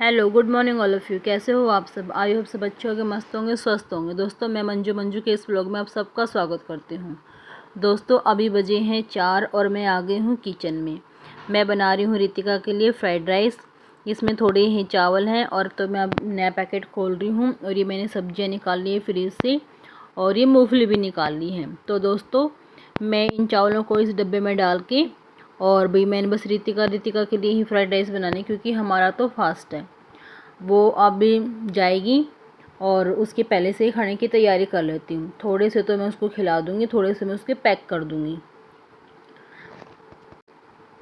Hello, good morning all of you. कैसे हो आप सब? आई होप सब अच्छे होंगे, मस्त होंगे, स्वस्थ होंगे। दोस्तों, मैं मंजू के इस व्लॉग में आप सबका स्वागत करती हूँ। दोस्तों, अभी बजे हैं 4 और मैं आ गई हूँ किचन में। मैं बना रही हूँ रितिका के लिए फ्राइड राइस। इसमें थोड़े ही चावल हैं और तो मैं अब नया पैकेट खोल रही हूँ और ये मैंने सब्जियाँ निकाल ली है फ्रिज से और ये मूँगफली भी निकाल ली है। तो दोस्तों, मैं इन चावलों को इस डब्बे में डाल के और भाई मैंने बस रितिका के लिए ही फ्राइड राइस बनानी, क्योंकि हमारा तो फास्ट है। वो अभी जाएगी और उसके पहले से ही खाने की तैयारी कर लेती हूँ। थोड़े से तो मैं उसको खिला दूँगी, थोड़े से मैं उसके पैक कर दूँगी।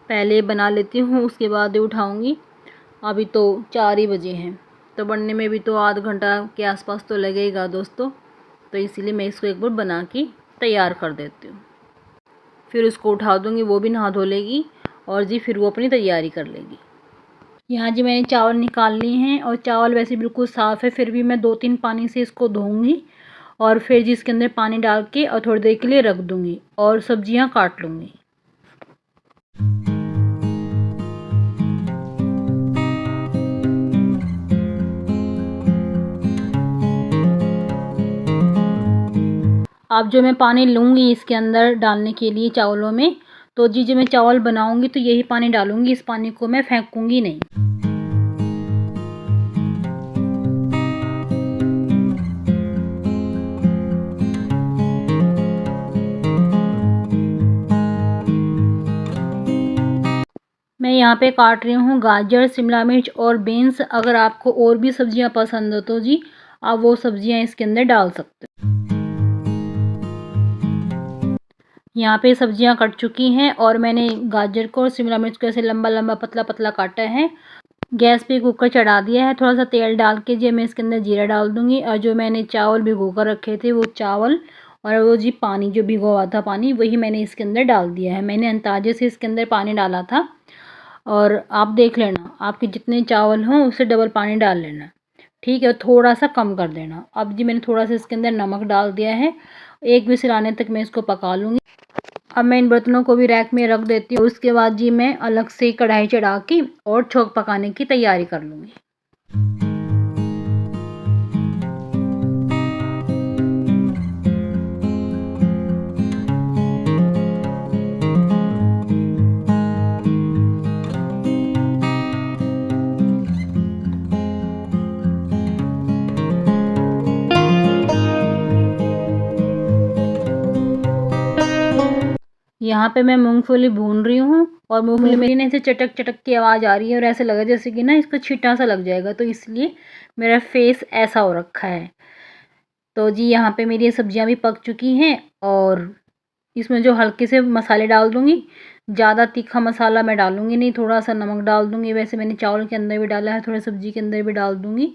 पहले बना लेती हूँ, उसके बाद ही उठाऊँगी। अभी तो 4 ही बजे हैं, तो बनने में भी तो आध घंटा के आसपास तो लगेगा दोस्तों। तो इसीलिए मैं इसको एक बार बना के तैयार कर देती हूँ, फिर उसको उठा दूँगी। वो भी नहा धो लेगी और जी फिर वो अपनी तैयारी कर लेगी। यहाँ जी मैंने चावल निकाल लिए हैं और चावल वैसे बिल्कुल साफ़ है, फिर भी मैं 2-3 पानी से इसको धोऊंगी और फिर जी इसके अंदर पानी डाल के और थोड़ी देर के लिए रख दूँगी और सब्जियाँ काट लूँगी। अब जो मैं पानी लूँगी इसके अंदर डालने के लिए चावलों में, तो जी जो मैं चावल बनाऊँगी तो यही पानी डालूँगी। इस पानी को मैं फेंकूँगी नहीं। मैं यहाँ पे काट रही हूँ गाजर, शिमला मिर्च और बीन्स। अगर आपको और भी सब्जियाँ पसंद हो तो जी आप वो सब्जियाँ इसके अंदर डाल सकते हो। यहाँ पे सब्जियाँ कट चुकी हैं और मैंने गाजर को और शिमला मिर्च को ऐसे लंबा लंबा पतला पतला काटा है। गैस पे कुकर चढ़ा दिया है। थोड़ा सा तेल डाल के जी मैं इसके अंदर जीरा डाल दूँगी और जो मैंने चावल भिगो कर रखे थे वो चावल और वो जी पानी जो भिगो हुआ था पानी, वही मैंने इसके अंदर डाल दिया है। मैंने अंदाजे से इसके अंदर पानी डाला था और आप देख लेना, आपके जितने चावल हों उससे डबल पानी डाल लेना, ठीक है। थोड़ा सा कम कर देना। अब जी मैंने थोड़ा सा इसके अंदर नमक डाल दिया है। एक विसिल आने तक मैं इसको पका लूँगी। अब मैं इन बर्तनों को भी रैक में रख देती हूँ। उसके बाद जी मैं अलग से कढ़ाई चढ़ा के और छोंक पकाने की तैयारी कर लूँगी। यहाँ पे मैं मूंगफली भून रही हूँ और मूंगफली मेरी ना ऐसे चटक चटक की आवाज़ आ रही है और ऐसा लगा जैसे कि ना इसको छींटा सा लग जाएगा, तो इसलिए मेरा फेस ऐसा हो रखा है। तो जी यहाँ पे मेरी ये सब्जियाँ भी पक चुकी हैं और इसमें जो हल्के से मसाले डाल दूँगी। ज़्यादा तीखा मसाला मैं डालूँगी नहीं, थोड़ा सा नमक डाल दूँगी। वैसे मैंने चावल के अंदर भी डाला है, थोड़ा सब्ज़ी के अंदर भी डाल दूँगी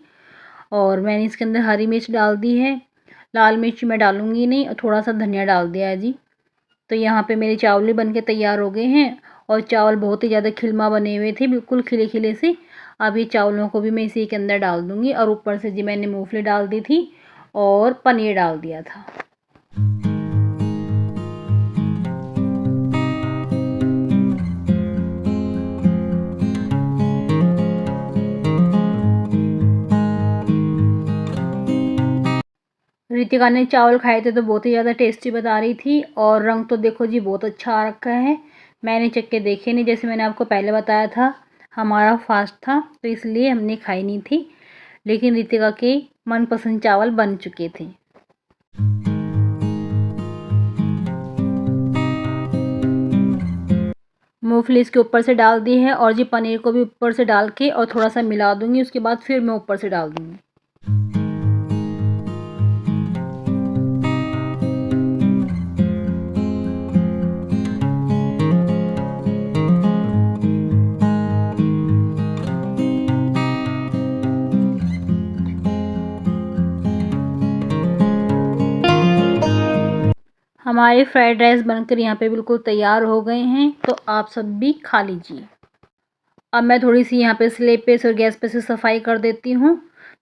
और मैंने इसके अंदर हरी मिर्च डाल दी है। लाल मिर्च मैं डालूँगी नहीं और थोड़ा सा धनिया डाल दिया है जी। तो यहाँ पे मेरे चावल भी बन के तैयार हो गए हैं और चावल बहुत ही ज़्यादा खिलमा बने हुए थे, बिल्कुल खिले खिले से। अब ये चावलों को भी मैं इसी के अंदर डाल दूँगी और ऊपर से जी मैंने मूँगफली डाल दी थी और पनीर डाल दिया था। रितिका ने चावल खाए थे तो बहुत ही ज़्यादा टेस्टी बता रही थी और रंग तो देखो जी बहुत अच्छा आ रखा है। मैंने चख के देखे नहीं, जैसे मैंने आपको पहले बताया था हमारा फास्ट था तो इसलिए हमने खाई नहीं थी, लेकिन रितिका के मनपसंद चावल बन चुके थे। मूँगफली इसके ऊपर से डाल दी है और जी पनीर को भी ऊपर से डाल के और थोड़ा सा मिला दूँगी। उसके बाद फिर मैं ऊपर से डाल दूँगी। हमारे फ्राइड राइस बनकर यहाँ पे बिल्कुल तैयार हो गए हैं, तो आप सब भी खा लीजिए। अब मैं थोड़ी सी यहाँ पे स्लेब पे और गैस पे से सफाई कर देती हूँ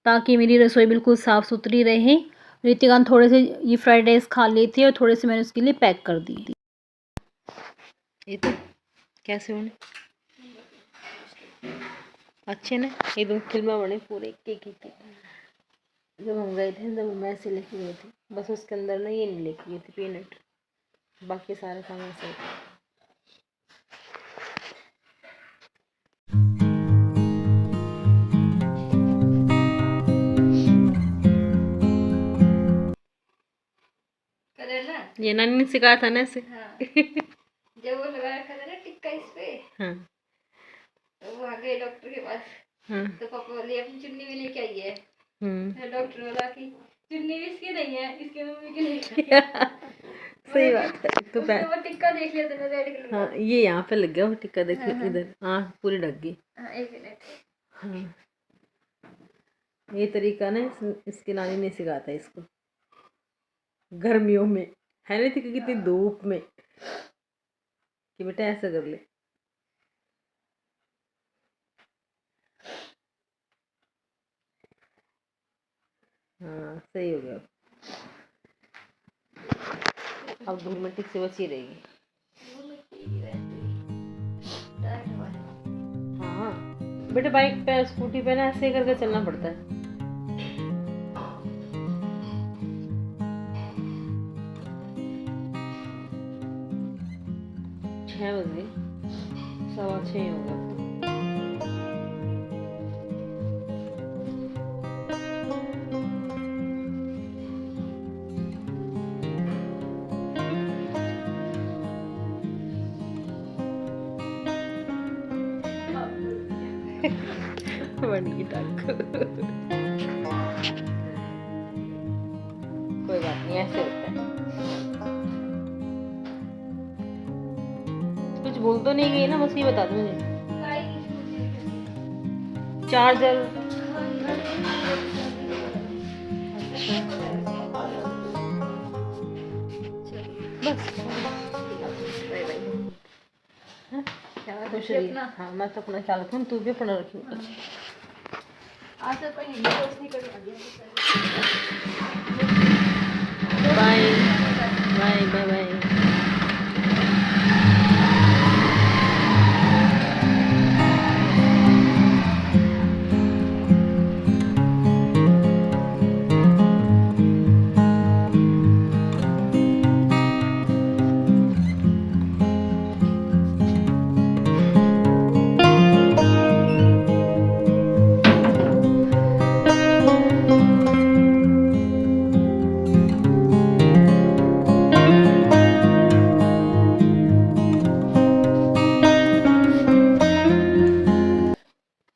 ताकि मेरी रसोई बिल्कुल साफ़ सुथरी रहे। रितिका ने थोड़े से ये फ्राइड राइस खा लिए थे और थोड़े से मैंने उसके लिए पैक कर दी थी। ये तो कैसे होने अच्छे ना, एकदम फिल्म बने पूरे एक एक। जब हम गए थे तब मैं ऐसे लेके गए थे, बस उसके अंदर ना ये नहीं लेके गई थी पीनट, बाकी सारे सामान सही थे। ये नानी ने सिखाया था ना ऐसे। हाँ। जब वो लगा रखा था ना टिक्का इस पे, हाँ, तो वो आ गए डॉक्टर के पास, हाँ, तो पापा बोले अपनी चुन्नी भी लेके आई है, तो डॉक्टर बोला कि चुन्नी भी इसकी नहीं है, इसके मम्मी की नहीं है। सही बात है। तो वो टिक्का देख लिया था रेड कलर। हाँ, ये यहाँ पे लग गया वो टिक्का, देख लो इधर आँख पूरी ढक गई। हाँ, एक मिनट। हाँ, ये तरीका ना इसकी नानी ने सिखाया था इसको गर्मियों में, है नहीं थी कि कितनी धूप में, कि बेटा ऐसा कर ले। हाँ, सही हो गया। अब धूल मिट्टी से बची रहेगी। हाँ बेटे, बाइक पे स्कूटी पे ना ऐसे करके चलना पड़ता है। 6 बजे, 6:15 हो गया। बड़ी टाक। कोई बात नहीं, ऐसे होता है। कुछ बोल तो नहीं गई ना, बस ये बता दो मुझे। चार्जर। बस खुश रही। हाँ, मैं तो अपना ख्याल रखूँ, तू भी अपना रखी। Bye bye bye bye.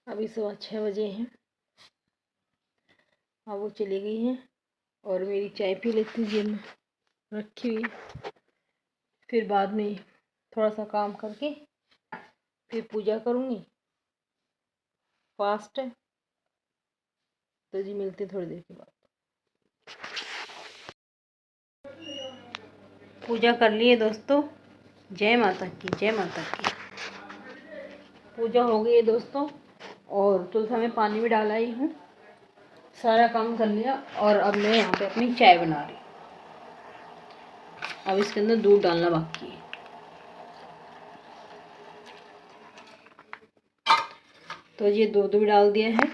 अभी 6:15 बजे हैं। अब वो चली गई हैं और मेरी चाय पी लेती हूँ, मैं रखी हुई है। फिर बाद में थोड़ा सा काम करके फिर पूजा करूँगी, फास्ट है। तो जी मिलते थोड़ी देर के बाद। पूजा कर लिए दोस्तों, जय माता की, जय माता की। पूजा हो गई है दोस्तों, और तुलसा में पानी भी डाला ही हूँ, सारा काम कर लिया। और अब मैं यहाँ पे अपनी चाय बना रही हूँ। अब इसके अंदर दूध डालना बाकी है। तो ये दूध भी डाल दिया है,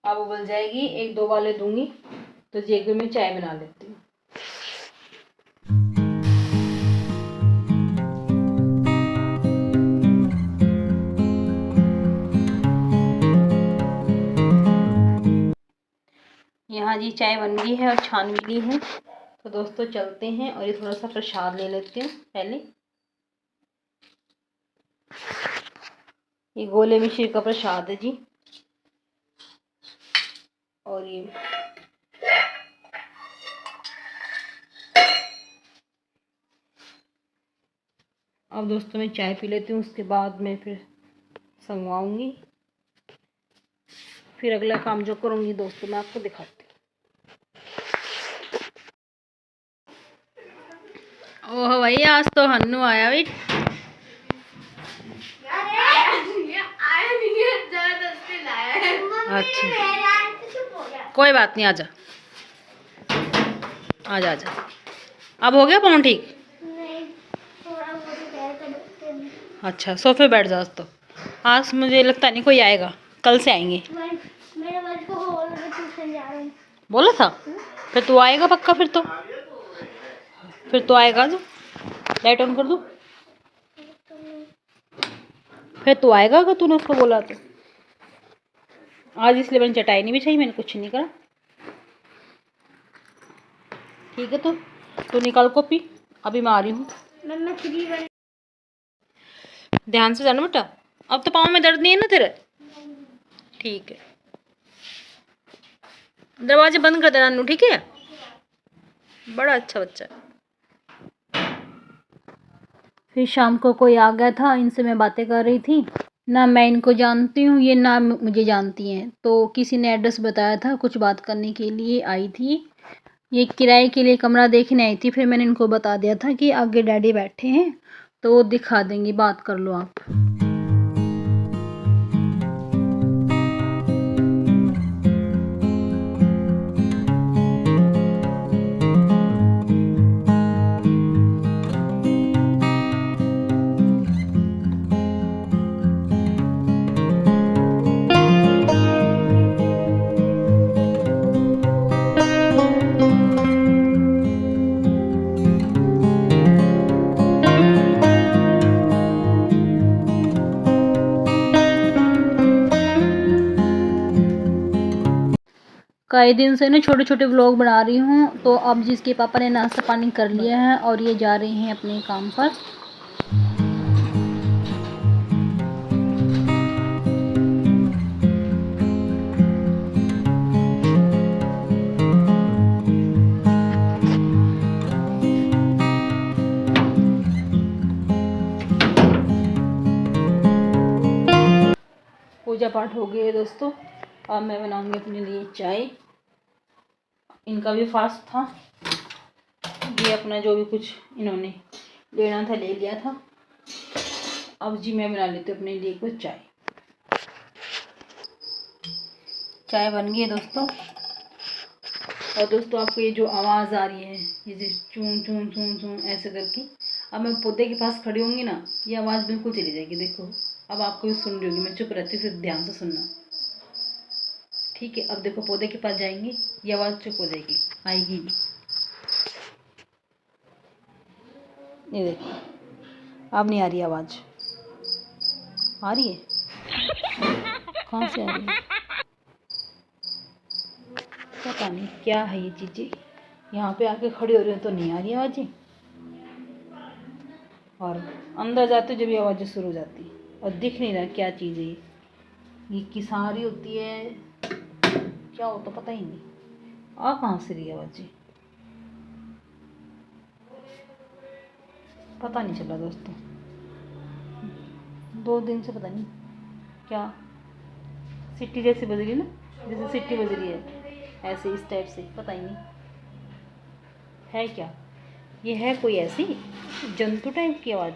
अब उबल जाएगी, 1-2 वाले दूंगी। तो ये एक में चाय बना लेती हूँ। यहाँ जी चाय बन गई है और छान भी ली है। तो दोस्तों चलते हैं, और ये थोड़ा सा प्रसाद ले लेती हूँ पहले। ये गोले मिश्री का प्रसाद है जी। और ये अब दोस्तों मैं चाय पी लेती हूँ, उसके बाद मैं फिर संगवाऊँगी। फिर अगला काम जो करूँगी दोस्तों मैं आपको दिखाती हूँ। ओह भाई, आज तो हन्नू आया भाई। अच्छा, कोई बात नहीं, आजा आजा आजा। अब हो गया पाँव ठीक? अच्छा, सोफे बैठ जाओ तो। आज मुझे लगता नहीं कोई आएगा, कल से आएंगे। मेरे बच्चे को बोल रहे ट्यूशन जा रहे हैं। बोला था फिर तो आएगा पक्का। फिर तो आएगा। जो लाइट ऑन कर दूँ, फिर तो आएगा अगर तूने उसको बोला तो। आज इसलिए मैंने चटाई नहीं बिछाई, मैंने कुछ नहीं करा। ठीक है तो निकाल कॉपी, अभी मैं आ रही हूँ। ध्यान से जाना बेटा, अब तो पाँव में दर्द नहीं है ना तेरे? ठीक है, दरवाजे बंद कर देना नू, ठीक है? बड़ा अच्छा बच्चा है। फिर शाम को कोई आ गया था, इनसे मैं बातें कर रही थी। ना मैं इनको जानती हूँ, ये ना मुझे जानती हैं। तो किसी ने एड्रेस बताया था, कुछ बात करने के लिए आई थी। ये किराए के लिए कमरा देखने आई थी। फिर मैंने इनको बता दिया था कि आगे डैडी बैठे हैं, तो वो दिखा देंगी, बात कर लो आप। कई दिन से ना छोटे छोटे व्लॉग बना रही हूँ। तो अब जिसके पापा ने नाश्ता पानी कर लिया है और ये जा रहे हैं अपने काम पर। पूजा पाठ हो गई है दोस्तों। अब मैं बनाऊंगी अपने लिए चाय। इनका भी फास्ट था, ये अपना जो भी कुछ इन्होंने लेना था ले लिया था। अब जी मैं बना लेती हूँ अपने लिए कुछ चाय। चाय बन गई है दोस्तों। और दोस्तों आपको ये जो आवाज़ आ रही है, ये जो चूं चूं चूं चूं ऐसे करके, अब मैं पौधे के पास खड़ी होंगी ना, ये आवाज़ बिल्कुल चली जाएगी। देखो अब आपको भी सुन रही होगी, मैं चुप रहती हूँ, फिर ध्यान से सुनना, ठीक है? अब देखो पौधे के पास जाएंगी, ये आवाज़ चुप हो जाएगी, आएगी नहीं। ये देखो अब नहीं आ रही आवाज़। आ रही है? कहाँ से आ रही है? पता नहीं क्या है ये चीज़ें। यहाँ पे आके खड़ी हो रही हो तो नहीं आ रही आवाज़ें, और अंदर जाते जब ये आवाज़ें शुरू हो जाती है। और दिख नहीं रहा क्या चीज़ है ये किस आ रही होती है, क्या हो तो पता ही नहीं। आ कहाँ से रही आवाज़ें, पता नहीं चला दोस्तों। 2 दिन से पता नहीं क्या सिट्टी जैसी बज रही है ना, जैसे सिट्टी बज रही है ऐसे, इस टाइप से। पता ही नहीं है क्या ये, है कोई ऐसी जंतु टाइप की आवाज़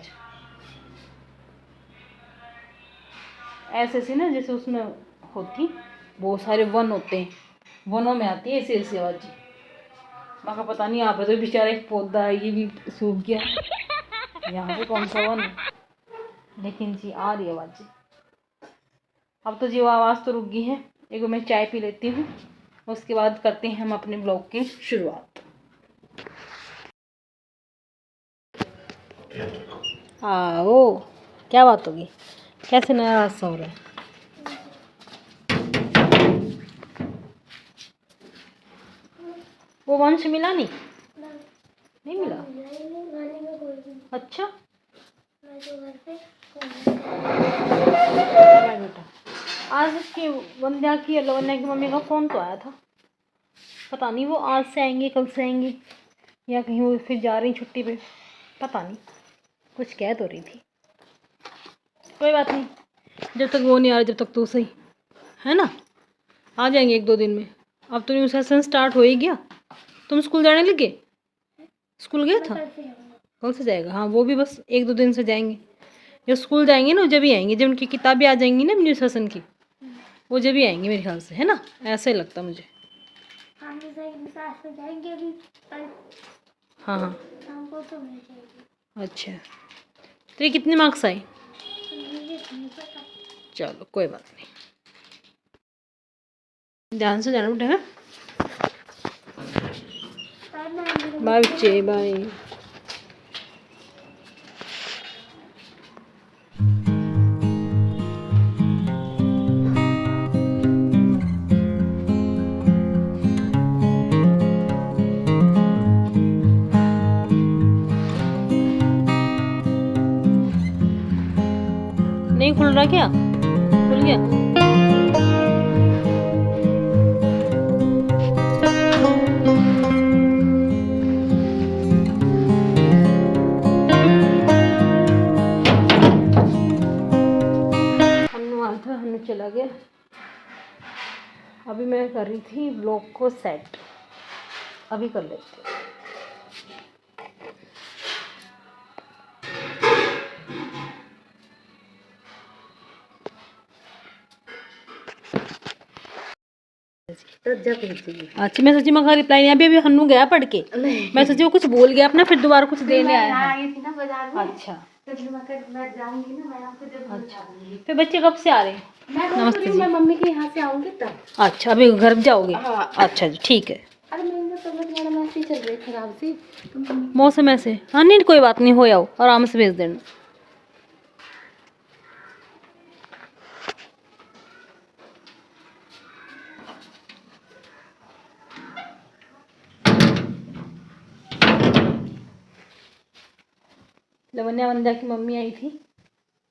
ऐसे ऐसी ना, जैसे उसमें होती बहुत सारे वन होते हैं, वनों में आती है ऐसी ऐसी आवाज़। मगर पता नहीं यहाँ पे तो बेचारा एक पौधा है, ये भी सूख गया। यहाँ पे कौन सा वन है, लेकिन जी आ रही आवाज़। अब तो जी वो आवाज़ तो रुक गई है। एक मैं चाय पी लेती हूँ, उसके बाद करते हैं हम अपने ब्लॉग की शुरुआत। आओ, क्या बात होगी, कैसे नया हादसा हो रहा है? वो वंश मिला नहीं? नहीं मिला? अच्छा बेटा, आज उसकी वंद्या की लवन्या की मम्मी का फ़ोन तो आया था। पता नहीं वो आज से आएंगे कल से आएंगे, या कहीं वो फिर जा रही छुट्टी पे, पता नहीं। कुछ कह तो रही थी। कोई बात नहीं, जब तक वो नहीं आ रहा जब तक तो सही है ना। आ जाएंगे 1-2 दिन में। अब तो न्यू सेशन स्टार्ट हो ही गया। तुम स्कूल जाने लगे? स्कूल गया था? कल से जाएगा? हाँ वो भी बस 1-2 दिन से जाएंगे। जब स्कूल जाएंगे ना जब ही आएंगे, जब उनकी किताबें आ जाएंगी ना न्यू सेशन की, वो जब ही आएंगे मेरे ख्याल से, है ना? ऐसा ही लगता मुझे। हाँ हाँ अच्छा। तेरे कितने मार्क्स आए? चलो कोई बात नहीं, ध्यान से जाना बेटा। बाय बच्चे, बाय। नहीं खुल रहा क्या? खुल गया? हन्नू आया था, हन्नू चला गया। अभी मैं कर रही थी ब्लॉग को सेट, अभी कर लेती हूँ। अच्छा, मैं सोची मैं रिप्लाई नहीं, अभी अभी हन्नू गया पढ़ के, मैं सोची वो कुछ बोल गया अपना, फिर दोबारा कुछ देने आया है। अच्छा अच्छा, फिर बच्चे कब से आ रहे हैं? नमस्ते जी। मैं मम्मी के यहाँ से आऊंगी तब। अच्छा, अभी घर जाओगे? हाँ। अच्छा जी, ठीक है। अरे मेरी तबीयत मैडम ऐसे ही चल रही है खराब सी। मौसम ऐसे, हाँ नहीं कोई बात नहीं, हो आओ आराम से भेज देना। लवन्या वंदा की मम्मी आई थी,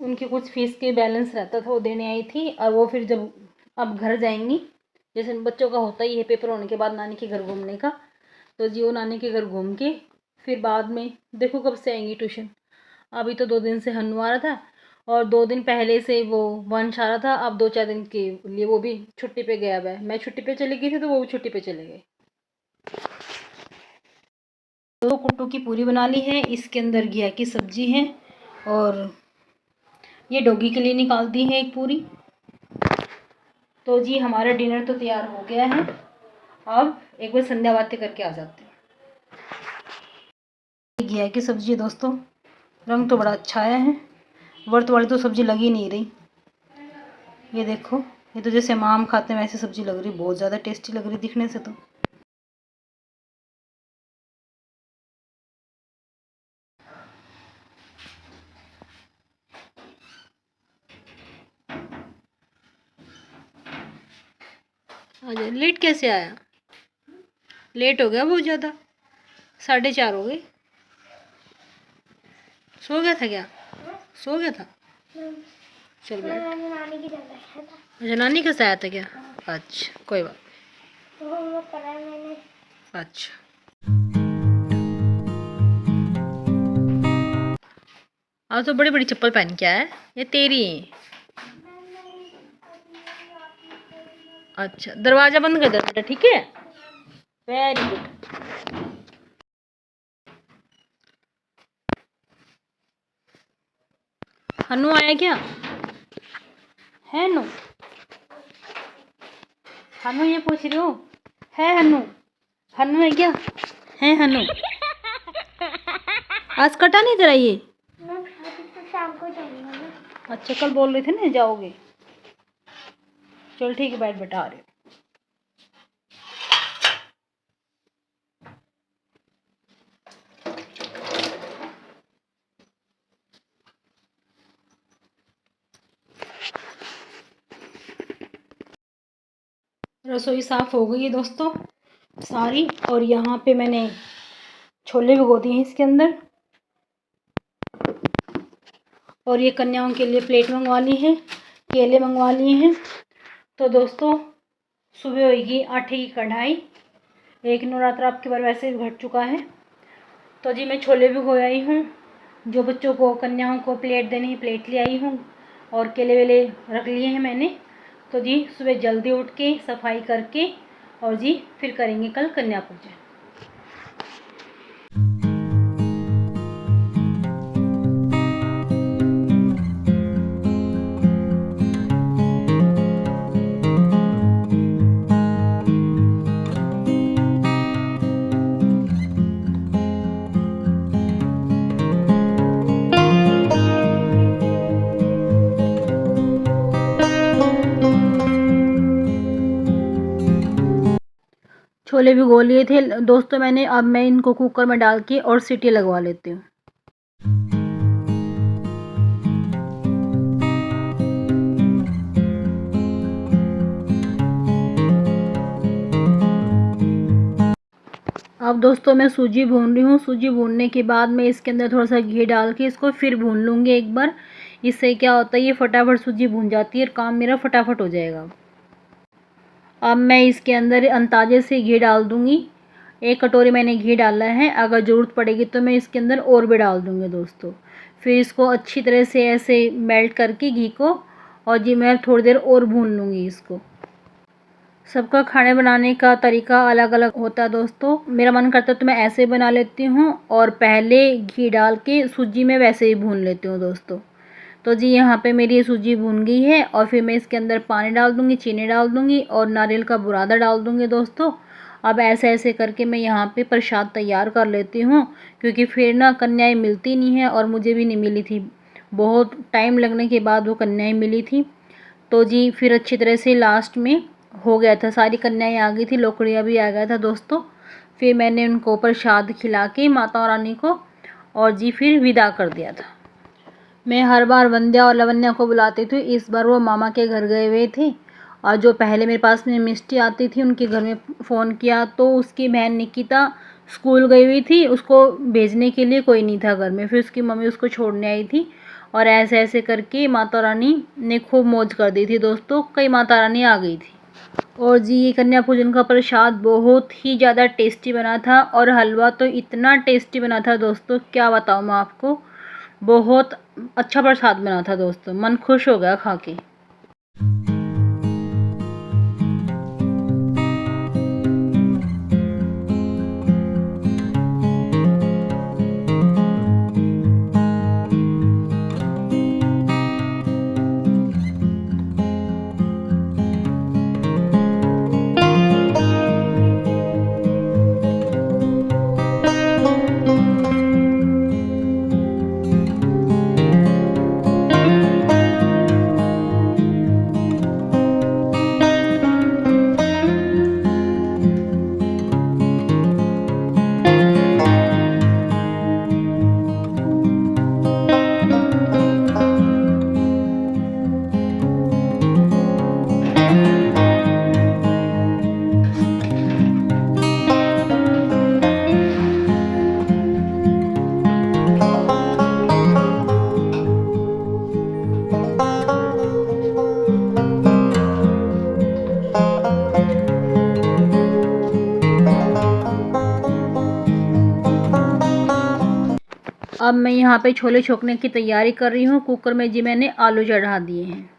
उनके कुछ फीस के बैलेंस रहता था, वो देने आई थी। और वो फिर जब अब घर जाएंगी, जैसे बच्चों का होता ही है पेपर होने के बाद नानी के घर घूमने का, तो जी वो नानी के घर घूम के फिर बाद में देखो कब से आएंगी ट्यूशन। अभी तो 2 दिन से हन्नू आ रहा था, और 2 दिन पहले से वो वंश आ रहा था। अब 2-4 दिन के लिए वो भी छुट्टी पे गया हुआ है। मैं छुट्टी पे चली गई थी तो वो भी छुट्टी पे चले गए। 2 कुट्टू की पूरी बना ली है, इसके अंदर घिया की सब्जी है, और ये डॉगी के लिए निकाल दी है एक पूरी। तो जी हमारा डिनर तो तैयार हो गया है, अब एक बार संध्या बातें करके आ जाते हैं। घिया की सब्जी है दोस्तों, रंग तो बड़ा अच्छा आया है, व्रत वाली तो सब्जी लग ही नहीं रही। ये देखो, ये तो जैसे हम आम खाते हैं वैसे सब्जी लग रही, बहुत ज़्यादा टेस्टी लग रही दिखने से। तो अच्छा, लेट कैसे आया? लेट हो गया बहुत ज़्यादा, 4:30 हो गए। सो गया था क्या? सो गया था? चल बैठ। नानी की जगह है था। अच्छा, नानी के साथ आया था क्या? अच्छा कोई बात तो होमवर्क कराया मैंने। नहीं। अच्छा, आज तो बड़ी बड़ी चप्पल पहन के आया है, ये तेरी है। अच्छा, दरवाज़ा बंद कर दे बेटा, ठीक है? Very good. हन्नू आया क्या? है हन्नू? हन्नू ये पूछ रही हो? है हन्नू? हन्नू है क्या? है हन्नू? आज कटा नहीं तेरा ये? मैं तो शाम को जाऊंगा ना। अच्छा, कल बोल रहे थे ना जाओगे। चल ठीक है, बैठ बेटा, आ रहे हो। रसोई साफ़ हो गई है दोस्तों सारी, और यहाँ पे मैंने छोले भिगो दिए हैं इसके अंदर, और ये कन्याओं के लिए प्लेट मंगवा ली है, केले मंगवा लिए हैं। तो दोस्तों सुबह होगी आटे की कढ़ाई, एक नवरात्र आपके बार वैसे भी घट चुका है। तो जी मैं छोले भिगो आई हूँ, जो बच्चों को कन्याओं को प्लेट देनी है प्लेट ले आई हूँ, और केले वेले रख लिए हैं मैंने। तो जी सुबह जल्दी उठ के सफाई करके, और जी फिर करेंगे कल कन्या पूजन। छोले भिगो लिए थे दोस्तों मैंने। अब मैं इनको कुकर में डाल के और सीटी लगवा लेती हूँ। अब दोस्तों मैं सूजी भून रही हूँ। सूजी भूनने के बाद मैं इसके अंदर थोड़ा सा घी डाल के इसको फिर भून लूँगी एक बार। इससे क्या होता है, ये फटाफट सूजी भून जाती है और काम मेरा फटाफट हो जाएगा। अब मैं इसके अंदर अंदाजे से घी डाल दूँगी। 1 कटोरी मैंने घी डाला है। अगर ज़रूरत पड़ेगी तो मैं इसके अंदर और भी डाल दूँगी दोस्तों। फिर इसको अच्छी तरह से ऐसे मेल्ट करके घी को, और जी मैं थोड़ी देर और भून लूँगी इसको। सबका खाने बनाने का तरीका अलग अलग होता है दोस्तों। मेरा मन करता है तो मैं ऐसे बना लेती हूँ, और पहले घी डाल के सूजी में वैसे ही भून लेती हूँ दोस्तों। तो जी यहाँ पे मेरी ये सूजी भून गई है, और फिर मैं इसके अंदर पानी डाल दूँगी, चीनी डाल दूँगी और नारियल का बुरादा डाल दूँगी दोस्तों। अब ऐसे ऐसे करके मैं यहाँ पे प्रसाद तैयार कर लेती हूँ, क्योंकि फिर ना कन्याएँ मिलती नहीं हैं, और मुझे भी नहीं मिली थी। बहुत टाइम लगने के बाद वो कन्याएँ मिली थी। तो जी फिर अच्छी तरह से लास्ट में हो गया था, सारी कन्याएँ आ गई थी, लोकड़ियाँ भी आ गया था दोस्तों। फिर मैंने उनको प्रसाद खिला के माता रानी को, और जी फिर विदा कर दिया था। मैं हर बार वंद्या और लवन्या को बुलाती थी, इस बार वो मामा के घर गए हुए थे। और जो पहले मेरे पास में मिष्टी आती थी उनके घर में फ़ोन किया तो उसकी बहन निकिता स्कूल गई हुई थी, उसको भेजने के लिए कोई नहीं था घर में। फिर उसकी मम्मी उसको छोड़ने आई थी, और ऐसे ऐसे करके माता रानी ने खूब मौज कर दी थी दोस्तों। कई माता रानी आ गई थी। और जी ये कन्या पूजन का प्रसाद बहुत ही ज़्यादा टेस्टी बना था, और हलवा तो इतना टेस्टी बना था दोस्तों, क्या बताऊँ मैं आपको। बहुत अच्छा प्रसाद बना था दोस्तों, मन खुश हो गया खा के। अब मैं यहाँ पे छोले छोकने की तैयारी कर रही हूँ। कुकर में जी मैंने आलू चढ़ा दिए हैं।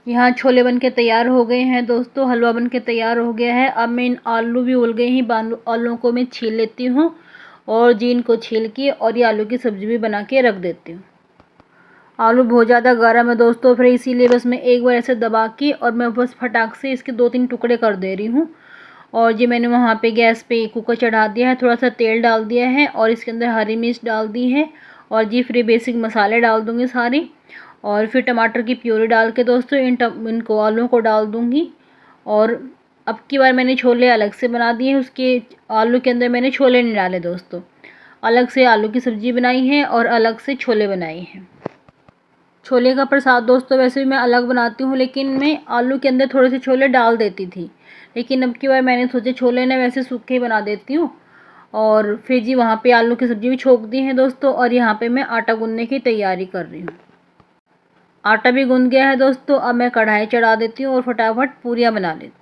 यहाँ छोले बन के तैयार हो गए हैं दोस्तों, हलवा बन के तैयार हो गया है। अब मैं इन आलू भी उबल गए हैं, आलूओं को मैं छील लेती हूँ, और जी इनको छील के और ये आलू की सब्ज़ी भी बना के रख देती हूँ। आलू बहुत ज़्यादा गर्म है दोस्तों, फिर इसीलिए बस मैं एक बार ऐसे दबा के और मैं बस फटाक से इसके 2-3 टुकड़े कर दे रही हूँ। और जी मैंने वहाँ पे गैस पे कुकर चढ़ा दिया है, थोड़ा सा तेल डाल दिया है और इसके अंदर हरी मिर्च डाल दी है, और जी फिर बेसिक मसाले डाल दूँगी सारी, और फिर टमाटर की प्यूरी डाल के दोस्तों इनको आलू को डाल दूँगी, और अब की बार मैंने छोले अलग से बना दिए, उसके आलू के अंदर मैंने छोले नहीं डाले दोस्तों। अलग से आलू की सब्ज़ी बनाई है और अलग से छोले बनाए हैं। छोले का प्रसाद दोस्तों वैसे भी मैं अलग बनाती हूँ, लेकिन मैं आलू के अंदर थोड़े से छोले डाल देती थी, लेकिन अब की बार मैंने सोचा छोले ना वैसे सूखे ही बना देती हूँ। और फिर जी वहाँ पे आलू की सब्ज़ी भी छोक दी है दोस्तों, और यहाँ पे मैं आटा गूँथने की तैयारी कर रही हूँ। आटा भी गूँथ गया है दोस्तों, अब मैं कढ़ाई चढ़ा देती हूँ और फटाफट पूरियाँ बना लेती हूँ।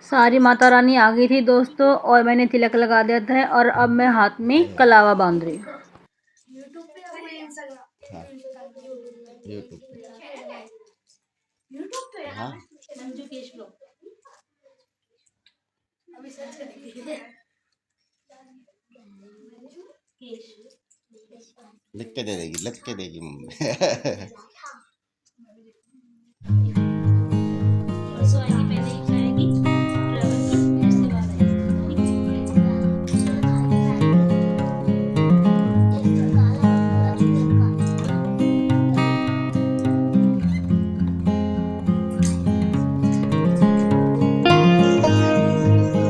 सारी माता रानी आ गई थी दोस्तों, और मैंने तिलक लगा दिया था, और अब मैं हाथ में कलावा बांध रही हूँ। यूट्यूब पे हाँ लिख के देगी मम्मी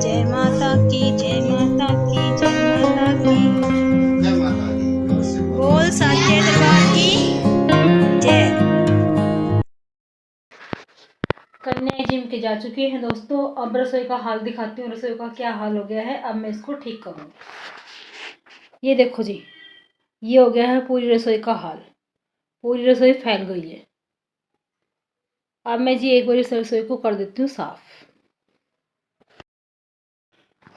जय माता की, जय माता की, जय माता की। जय माता दी। बोल साचे दरबार की जय। कन्या जिम के जा चुकी है दोस्तों, अब रसोई का हाल दिखाती हूँ, रसोई का क्या हाल हो गया है। अब मैं इसको ठीक करूँगी। ये देखो जी, ये हो गया है पूरी रसोई का हाल, पूरी रसोई फैल गई है। अब मैं जी एक बार इस रसोई को कर देती हूँ साफ।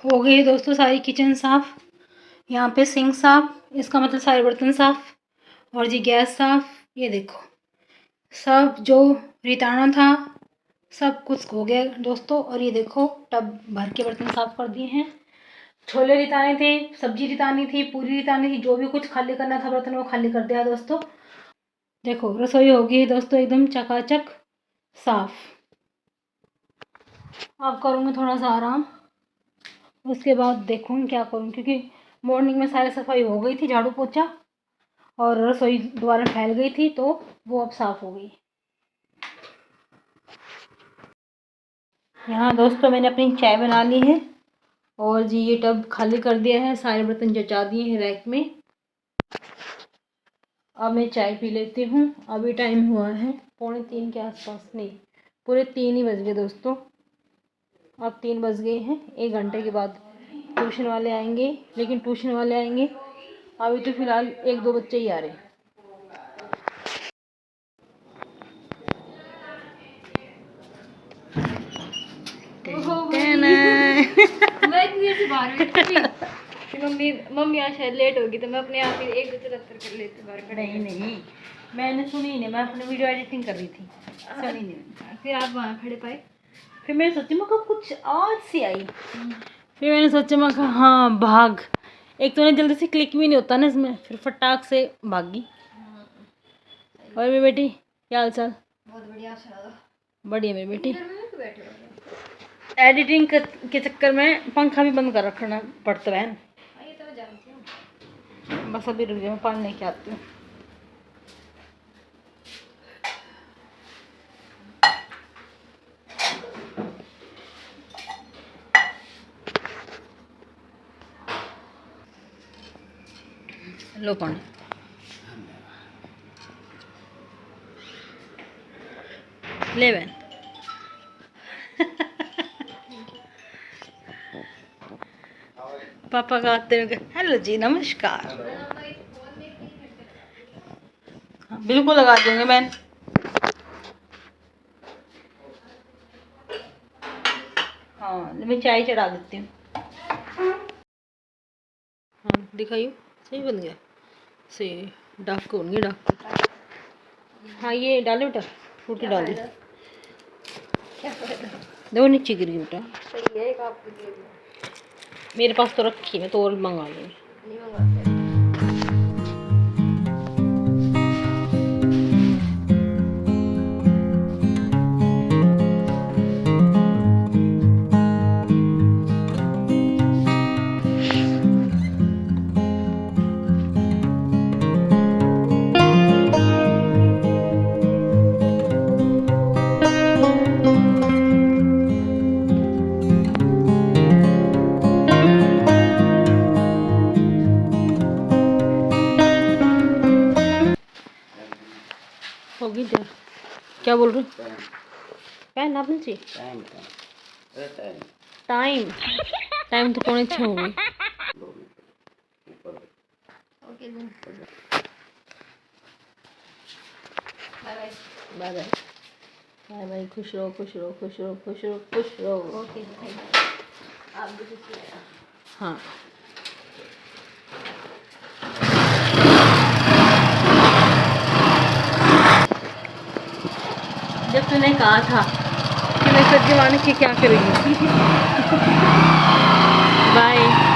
हो गई है दोस्तों सारी किचन साफ, यहाँ पे सिंक साफ, इसका मतलब सारे बर्तन साफ, और जी गैस साफ। ये देखो सब जो रिताना था सब कुछ हो गया दोस्तों। और ये देखो टब भर के बर्तन साफ कर दिए हैं। छोले रिताने थे, सब्जी रितानी थी, पूरी रितानी थी, जो भी कुछ खाली करना था बर्तन वो खाली कर दिया दोस्तों। देखो रसोई हो गई दोस्तों एकदम चकाचक साफ। अब करूँगी थोड़ा सा आराम, उसके बाद देखूँगी क्या करूँ, क्योंकि मॉर्निंग में सारी सफाई हो गई थी, झाड़ू पोछा, और रसोई दोबारा फैल गई थी तो वो अब साफ़ हो गई। यहाँ दोस्तों मैंने अपनी चाय बना ली है, और जी ये टब खाली कर दिया है, सारे बर्तन जचा दिए हैं रैक में। अब मैं चाय पी लेती हूँ। अभी टाइम हुआ है 2:45 के आसपास, नहीं पूरे 3 ही बज गए दोस्तों। अब 3 बज गए हैं, 1 घंटे के बाद ट्यूशन वाले आएंगे, लेकिन ट्यूशन वाले आएंगे अभी तो फ़िलहाल 1-2 बच्चे ही आ रहे हैं। मैं इतनी देर से बाहर बैठी थी। मम्मी आज शायद लेट होगी तो मैं अपने आप ही 1-2-73 कर लेती बाहर खड़े। नहीं मैंने सुनी नहीं, मैं अपनी वीडियो एडिटिंग कर रही थी, सुनी नहीं। फिर आप वहाँ खड़े पाए। फिर मैंने सोचा मैं कुछ आवाज़ सी आई, फिर मैंने सोचा मैं हाँ भाग, एक तो ना जल्दी से क्लिक भी नहीं होता ना इसमें, फिर फटाक से भागी। और मेरी बेटी क्या हाल चाल? बहुत बढ़िया सुना। बढ़िया मेरी बेटी। बैठे हो एडिटिंग के चक्कर में पंखा भी बंद कर रखना पड़ता है। ये तो मैं जानती हूँ। बस अभी रुक जाओ, मैं पानी लेके आती हूँ। लो पानी। ले बहन पापा का आते हुए हेलो जी नमस्कार। हाँ, बिल्कुल लगा देंगे बहन। हाँ मैं चाय चढ़ा देती हूँ। हाँ दिखाइए सही बन गया। सही डाक होंगे डाक। हाँ ये डालो बेटा फूटी डाल दो। दो नीचे गिर गई बेटा। सही है एक आपके लिए भी। मेरे पास तो रखी मैं तो और मंगा लूँगी। नहीं मंगाते। होगी देर। क्या बोल रहे हो? पैन आपने चाहिए टाइम टाइम तो 5:45 हो गई। Okay then bye bye. Bye bye bye bye. खुश रहो खुश रहो खुश रहो खुश रहो खुश रहो। ओके भाई आप भी खुश रहिए। हाँ जब तूने कहा था कि मैं सब्जी मारने की क्या करेंगी। बाय।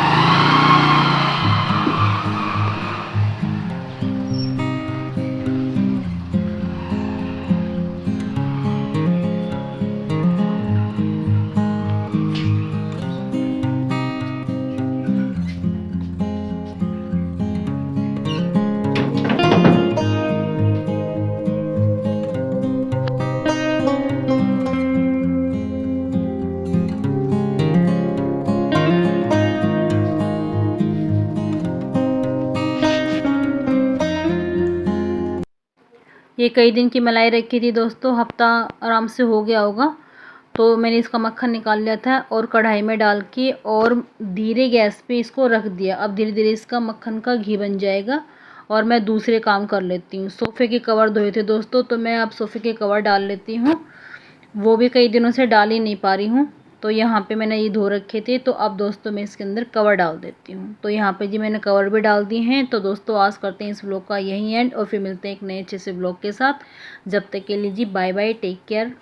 ये कई दिन की मलाई रखी थी दोस्तों, हफ्ता आराम से हो गया होगा। तो मैंने इसका मक्खन निकाल लिया था और कढ़ाई में डाल के और धीरे गैस पे इसको रख दिया। अब धीरे धीरे इसका मक्खन का घी बन जाएगा और मैं दूसरे काम कर लेती हूँ। सोफ़े के कवर धोए थे दोस्तों, तो मैं अब सोफ़े के कवर डाल लेती हूँ। वो भी कई दिनों से डाल ही नहीं पा रही हूँ। तो यहाँ पे मैंने ये धो रखे थे, तो अब दोस्तों मैं इसके अंदर कवर डाल देती हूँ। तो यहाँ पे जी मैंने कवर भी डाल दिए हैं। तो दोस्तों आज करते हैं इस व्लॉग का यही एंड और फिर मिलते हैं एक नए अच्छे से व्लॉग के साथ। जब तक के लिए जी बाय बाय, टेक केयर।